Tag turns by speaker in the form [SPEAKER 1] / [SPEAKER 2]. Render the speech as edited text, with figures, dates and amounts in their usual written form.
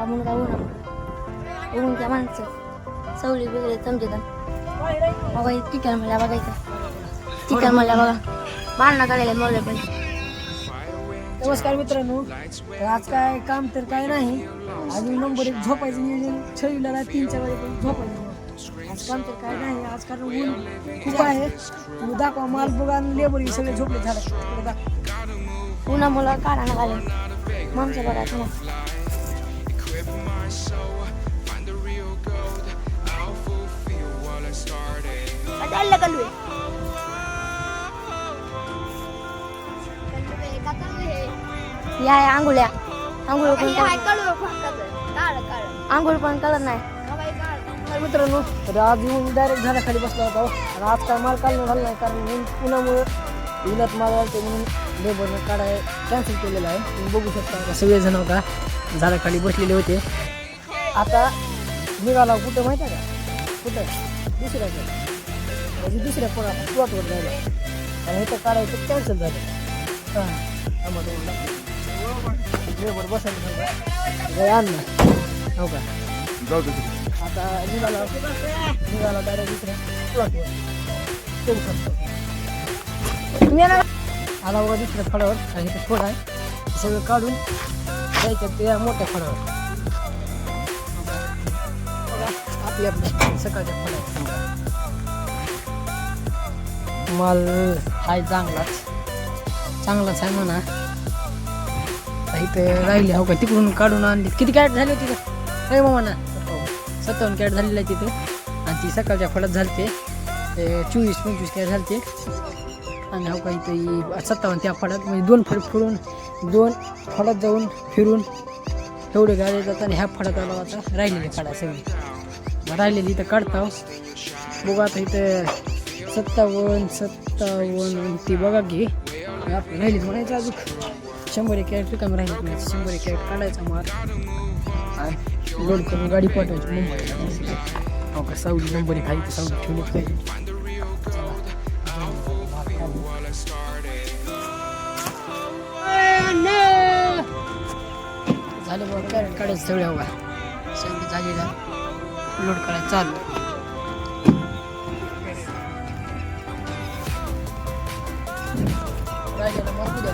[SPEAKER 1] म्हणून काय ऊन त्या माणसं सवली वगैरे समजतात बघा चिकन मला बघायचं चिकन मला बघा भांडणं करायला मौले पण.
[SPEAKER 2] नमस्कार मित्रांनो, तर आज काय काम तर काय नाही. अजून नंबर 1 झोपायचं नियोजन ठेवलेलं 3च्या वाजेपर्यंत झोपायचं. आज काम तर काय नाही आज, कारण ऊन खूप आहे. तुम्ही दाखवा माल बघा, लेबर सगळे झोपले झालं
[SPEAKER 1] उन्हामुळं काढा ना घाले माणसं बघा तुम्हाला या आंघोळ्या आंघोळ पण आंघोळ पण कलर नाही.
[SPEAKER 2] तर मित्रांनो, तर आज येऊन डायरेक्ट झाडाखाली बसला होता आणि आज काय माल काढणं झालं नाही, कारण ऊन उन्हामुळं उन्हात माल घालते म्हणून लेबरनं काढाय कॅन्सल केलेलं आहे. तुम्ही बघू शकता सगळेजण होता झाडाखाली बसलेले होते. आता निघाला कुठं माहिती आहे का, कुठं दुसऱ्या प्लॉटवर जायला आणि इथं काढायचं कॅन्सल झालं. लेबर बसायला आण ना हो का. आता निघाला डायरेक्ट दुसऱ्या प्लॉटवर करू शकतो. तुम्ही आला बघा दुसऱ्या फळावर आणि इथं फळ आहे सगळं काढून जायचं त्या मोठ्या फळावर. आपल्या सकाळच्या फळावर माल हाय चांगलाच आहे म्हणा. इथं राहिले हो का, तिकडून काढून आणली. किती कॅरेट झाली होती का हे मामा ना? 57 कॅरेट झालेलं आहे तिथं. आणि ती सकाळच्या फळात झालते 24-25 कॅरेट झालते. आणि हो का इथं 57 त्या फळात म्हणजे 2 फळ फोडून 2 फळात जाऊन फिरून एवढे गाड्या जातात. आणि ह्या फळात आला आता राहिलेली फळा सगळी राहिलेली इथं काढता. बघा आता इथं 57 ती बघा की आपलं राहिली म्हणायचं अजून 100 कॅरेट रिकामी राहिली. 100 कॅरेट काढायचा माल आणि लोड करून गाडी पाठवायची मुंबईला. हो का सावली नंबर 1 आहे, सावली ठेवली पाहिजे. झाले बघा कॅरेट काढायचं सगळे हवा सगळी जागेला लोड करायचं चालू. राहिलेला मग उद्या